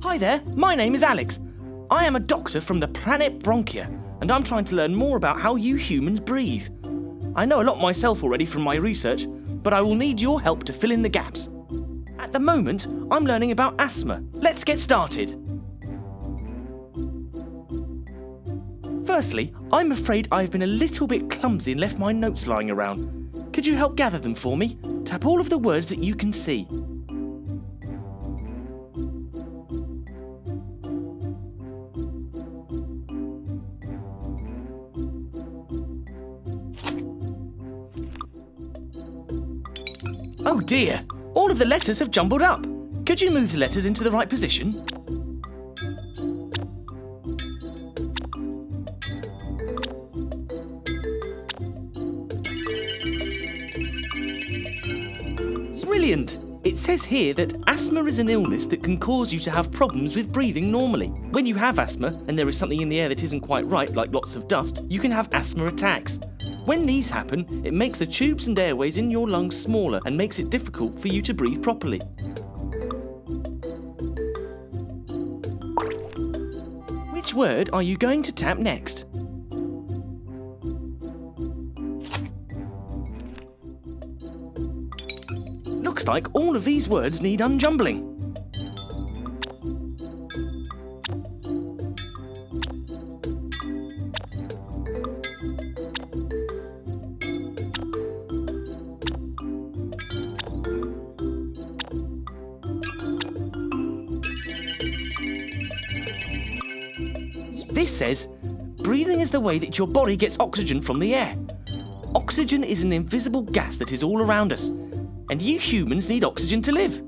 Hi there, my name is Alex. I am a doctor from the planet Bronchia, and I'm trying to learn more about how you humans breathe. I know a lot myself already from my research, but I will need your help to fill in the gaps. At the moment, I'm learning about asthma. Let's get started. Firstly, I'm afraid I've been a little bit clumsy and left my notes lying around. Could you help gather them for me? Tap all of the words that you can see. Oh dear, all of the letters have jumbled up. Could you move the letters into the right position? Brilliant! It says here that asthma is an illness that can cause you to have problems with breathing normally. When you have asthma and there is something in the air that isn't quite right, like lots of dust, you can have asthma attacks. When these happen, it makes the tubes and airways in your lungs smaller and makes it difficult for you to breathe properly. Which word are you going to tap next? Looks like all of these words need unjumbling. This says, breathing is the way that your body gets oxygen from the air. Oxygen is an invisible gas that is all around us, and you humans need oxygen to live.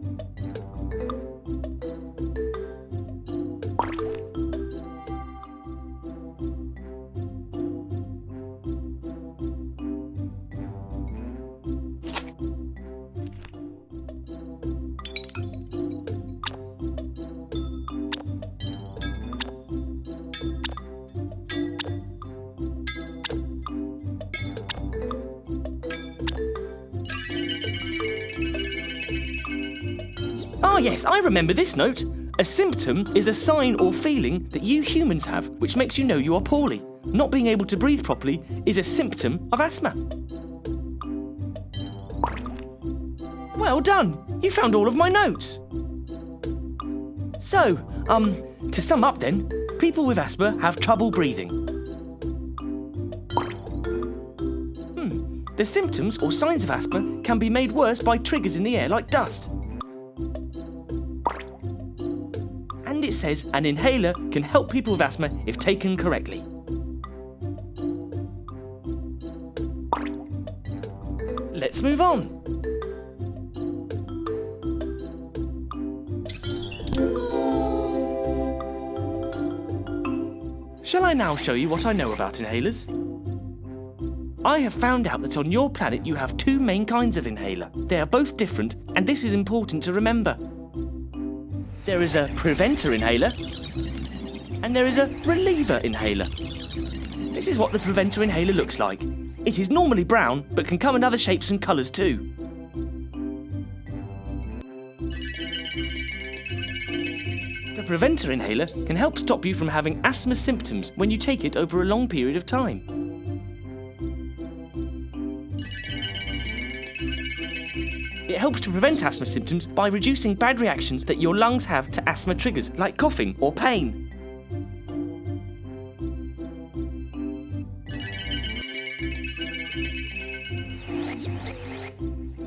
Ah yes, I remember this note. A symptom is a sign or feeling that you humans have, which makes you know you are poorly. Not being able to breathe properly is a symptom of asthma. Well done! You found all of my notes. So, to sum up then, people with asthma have trouble breathing. The symptoms or signs of asthma can be made worse by triggers in the air like dust. And it says an inhaler can help people with asthma if taken correctly. Let's move on. Shall I now show you what I know about inhalers? I have found out that on your planet you have two main kinds of inhaler. They are both different, and this is important to remember. There is a preventer inhaler, and there is a reliever inhaler. This is what the preventer inhaler looks like. It is normally brown, but can come in other shapes and colours too. The preventer inhaler can help stop you from having asthma symptoms when you take it over a long period of time. It helps to prevent asthma symptoms by reducing bad reactions that your lungs have to asthma triggers, like coughing or pain.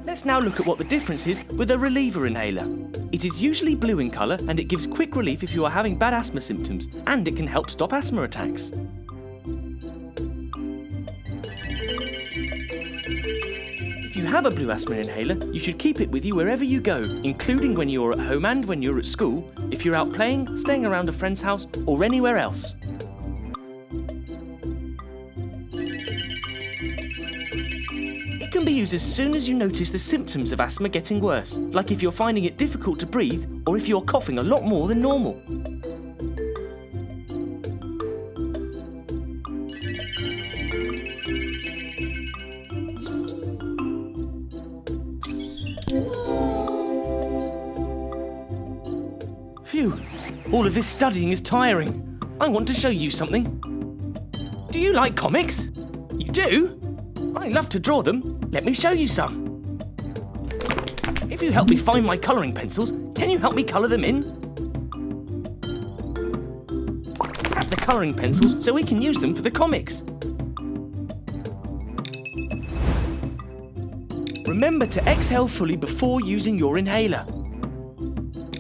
Let's now look at what the difference is with a reliever inhaler. It is usually blue in colour and it gives quick relief if you are having bad asthma symptoms, and it can help stop asthma attacks. If you have a blue asthma inhaler, you should keep it with you wherever you go, including when you're at home and when you're at school, if you're out playing, staying around a friend's house, or anywhere else. It can be used as soon as you notice the symptoms of asthma getting worse, like if you're finding it difficult to breathe, or if you're coughing a lot more than normal. Phew, all of this studying is tiring. I want to show you something. Do you like comics? You do? I love to draw them. Let me show you some. If you help me find my colouring pencils, can you help me colour them in? Tap the colouring pencils so we can use them for the comics. Remember to exhale fully before using your inhaler.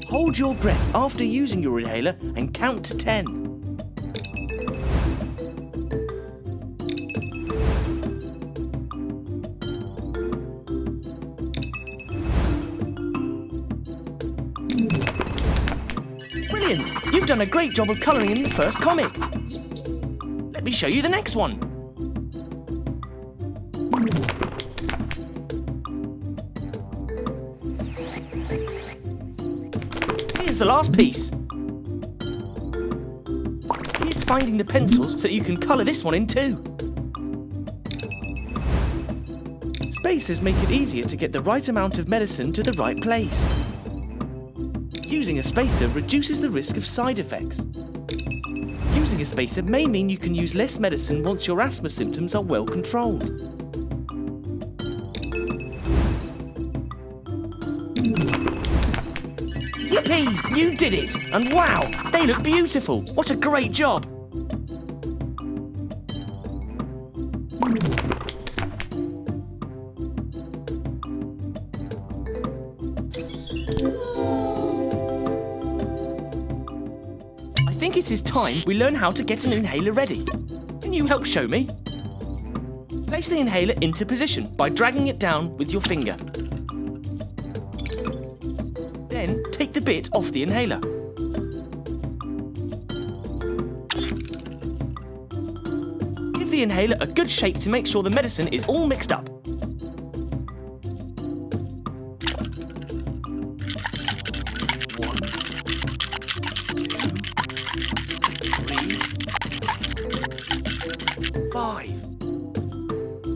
Hold your breath after using your inhaler and count to 10. Brilliant! You've done a great job of colouring in the first comic. Let me show you the next one. Here's the last piece. Keep finding the pencils so that you can colour this one in too. Spacers make it easier to get the right amount of medicine to the right place. Using a spacer reduces the risk of side effects. Using a spacer may mean you can use less medicine once your asthma symptoms are well controlled. Yippee! You did it! And wow, they look beautiful! What a great job! I think it is time we learn how to get an inhaler ready. Can you help show me? Place the inhaler into position by dragging it down with your finger. Then take the bit off the inhaler. Give the inhaler a good shake to make sure the medicine is all mixed up.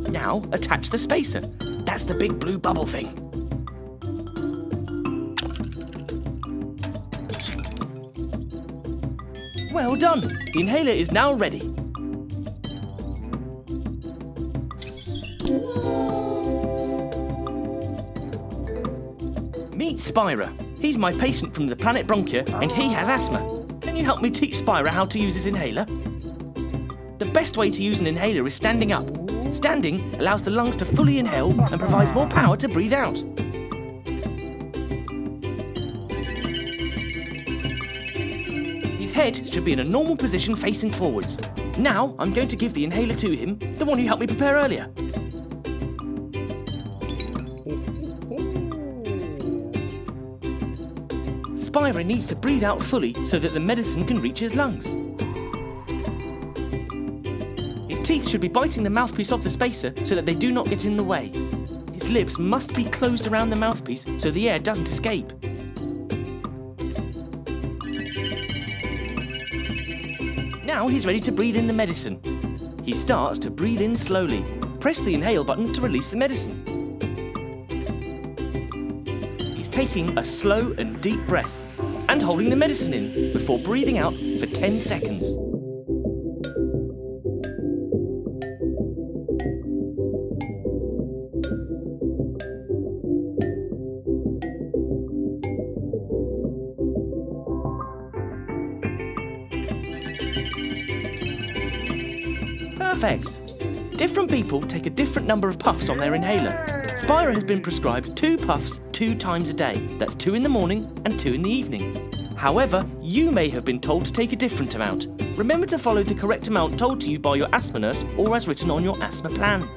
Now attach the spacer. That's the big blue bubble thing. Well done! The inhaler is now ready. Meet Spira. He's my patient from the planet Bronchia and he has asthma. Can you help me teach Spira how to use his inhaler? The best way to use an inhaler is standing up. Standing allows the lungs to fully inhale and provides more power to breathe out. His head should be in a normal position facing forwards. Now I'm going to give the inhaler to him, the one you helped me prepare earlier. Spira needs to breathe out fully so that the medicine can reach his lungs. His teeth should be biting the mouthpiece of the spacer so that they do not get in the way. His lips must be closed around the mouthpiece so the air doesn't escape. Now he's ready to breathe in the medicine. He starts to breathe in slowly. Press the inhale button to release the medicine. He's taking a slow and deep breath and holding the medicine in before breathing out for 10 seconds. Perfect. Different people take a different number of puffs on their inhaler. Spira has been prescribed 2 puffs 2 times a day. That's 2 in the morning and 2 in the evening. However, you may have been told to take a different amount. Remember to follow the correct amount told to you by your asthma nurse or as written on your asthma plan.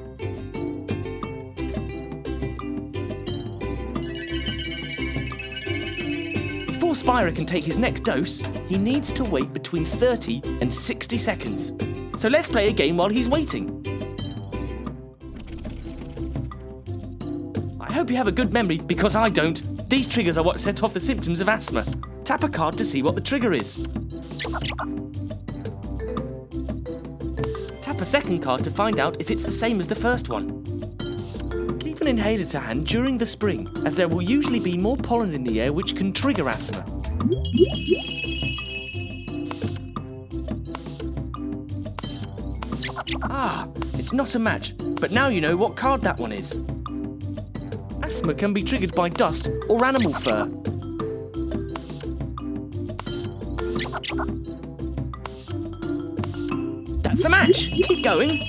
Before Spira can take his next dose, he needs to wait between 30 and 60 seconds. So let's play a game while he's waiting. I hope you have a good memory, because I don't. These triggers are what set off the symptoms of asthma. Tap a card to see what the trigger is. Tap a second card to find out if it's the same as the first one. Keep an inhaler to hand during the spring, as there will usually be more pollen in the air which can trigger asthma. Ah, it's not a match, but now you know what card that one is. Asthma can be triggered by dust or animal fur. That's a match! Keep going!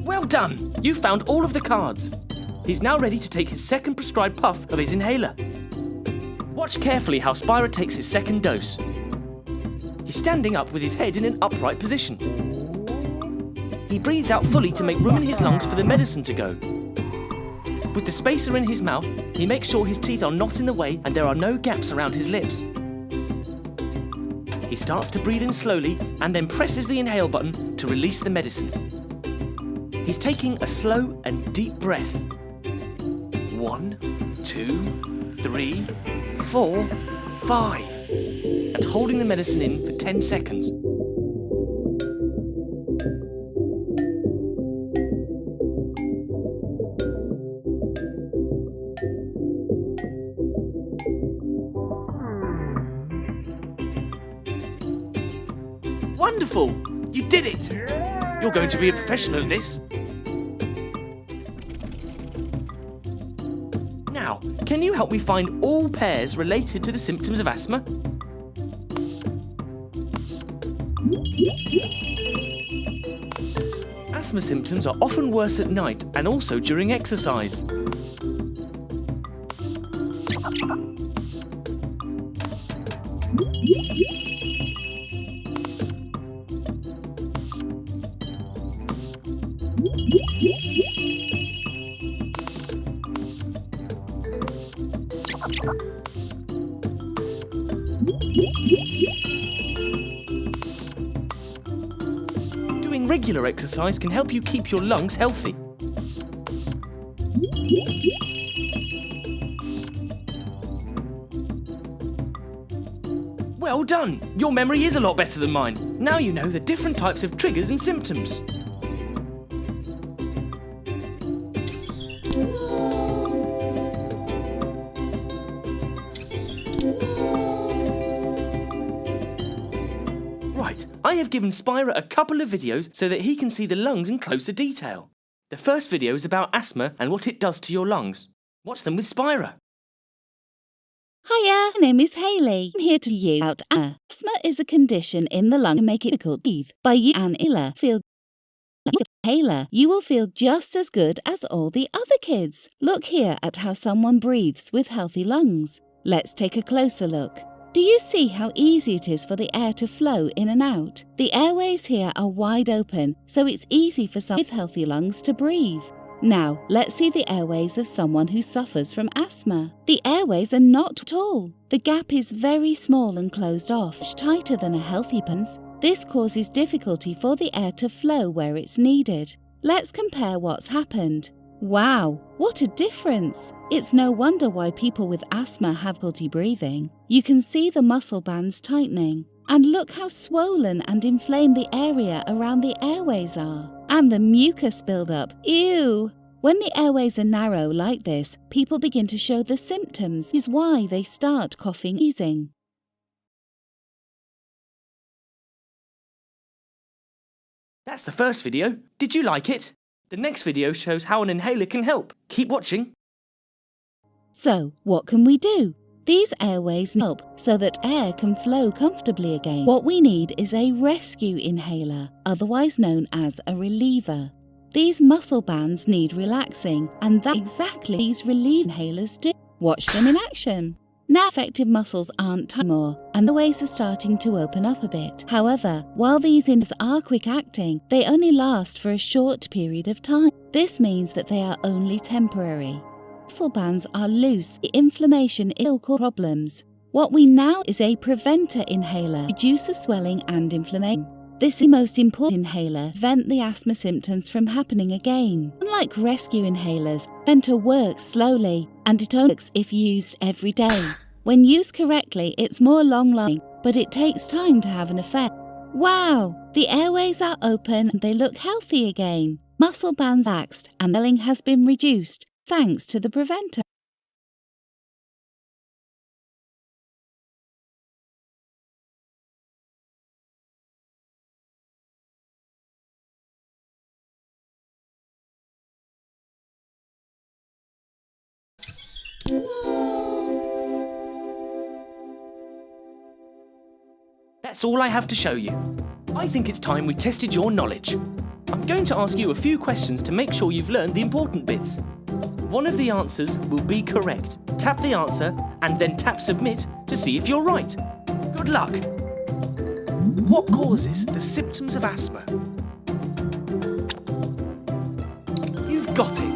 Well done! You found all of the cards. He's now ready to take his second prescribed puff of his inhaler. Watch carefully how Spira takes his second dose. He's standing up with his head in an upright position. He breathes out fully to make room in his lungs for the medicine to go. With the spacer in his mouth, he makes sure his teeth are not in the way and there are no gaps around his lips. He starts to breathe in slowly and then presses the inhale button to release the medicine. He's taking a slow and deep breath. 1, 2, 3, 4, 5. And holding the medicine in for 10 seconds. Wonderful! You did it! You're going to be a professional at this. Now, can you help me find all pairs related to the symptoms of asthma? Asthma symptoms are often worse at night and also during exercise. Doing regular exercise can help you keep your lungs healthy. Well done! Your memory is a lot better than mine. Now you know the different types of triggers and symptoms. Right, I have given Spira a couple of videos so that he can see the lungs in closer detail. The first video is about asthma and what it does to your lungs. Watch them with Spira. Hiya, my name is Hayley. I'm here to you about asthma. Asthma is a condition in the lung that make it difficult to breathe. By using an inhaler, you will feel just as good as all the other kids. Look here at how someone breathes with healthy lungs. Let's take a closer look. Do you see how easy it is for the air to flow in and out? The airways here are wide open, so it's easy for someone with healthy lungs to breathe. Now, let's see the airways of someone who suffers from asthma. The airways are not tall. The gap is very small and closed off, much tighter than a healthy person's. This causes difficulty for the air to flow where it's needed. Let's compare what's happened. Wow, what a difference! It's no wonder why people with asthma have difficulty breathing. You can see the muscle bands tightening. And look how swollen and inflamed the area around the airways are. And the mucus buildup. Ew! When the airways are narrow like this, people begin to show the symptoms. This is why they start coughing, wheezing. That's the first video. Did you like it? The next video shows how an inhaler can help. Keep watching. So, what can we do? These airways help so that air can flow comfortably again. What we need is a rescue inhaler, otherwise known as a reliever. These muscle bands need relaxing, and that's exactly what these relief inhalers do. Watch them in action. Now affected muscles aren't tight anymore, and the airways are starting to open up a bit. However, while these inhalers are quick acting, they only last for a short period of time. This means that they are only temporary. Muscle bands are loose, the inflammation will cause problems. What we now is a preventer inhaler, reduces swelling and inflammation. This is the most important inhaler to prevent the asthma symptoms from happening again. Unlike rescue inhalers, Venter works slowly, and it only works if used every day. When used correctly, it's more long-lasting, but it takes time to have an effect. Wow! The airways are open and they look healthy again. Muscle bands relaxed and swelling has been reduced, thanks to the preventer. That's all I have to show you. I think it's time we tested your knowledge. I'm going to ask you a few questions to make sure you've learned the important bits. One of the answers will be correct. Tap the answer and then tap submit to see if you're right. Good luck. What causes the symptoms of asthma? You've got it.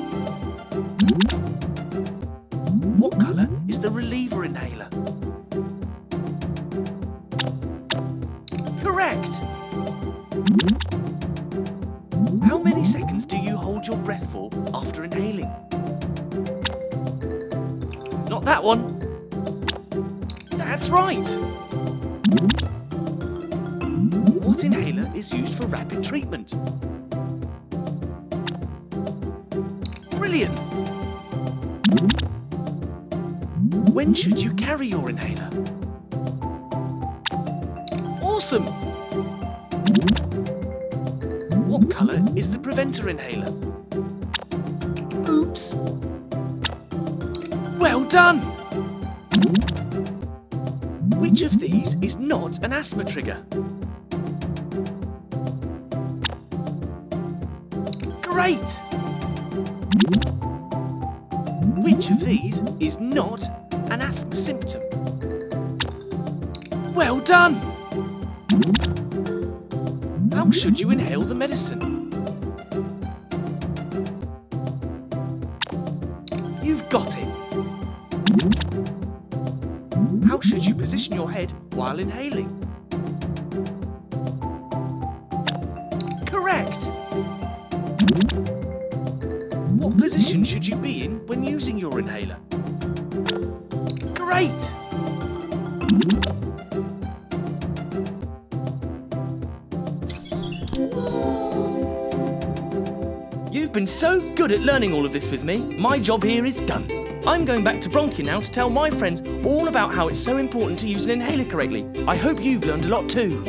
What colour is the reliever inhaler? Correct! How many seconds do you hold your breath for after inhaling? Not that one. That's right! What inhaler is used for rapid treatment? Brilliant! When should you carry your inhaler? Awesome! What colour is the preventer inhaler? Oops! Well done! Which of these is not an asthma trigger? Great! Which of these is not an asthma symptom? Well done! How should you inhale the medicine? You've got it! How should you position your head while inhaling? Correct! What position should you be in when using your inhaler? Great! You've been so good at learning all of this with me. My job here is done. I'm going back to Bronchi now to tell my friends all about how it's so important to use an inhaler correctly. I hope you've learned a lot too.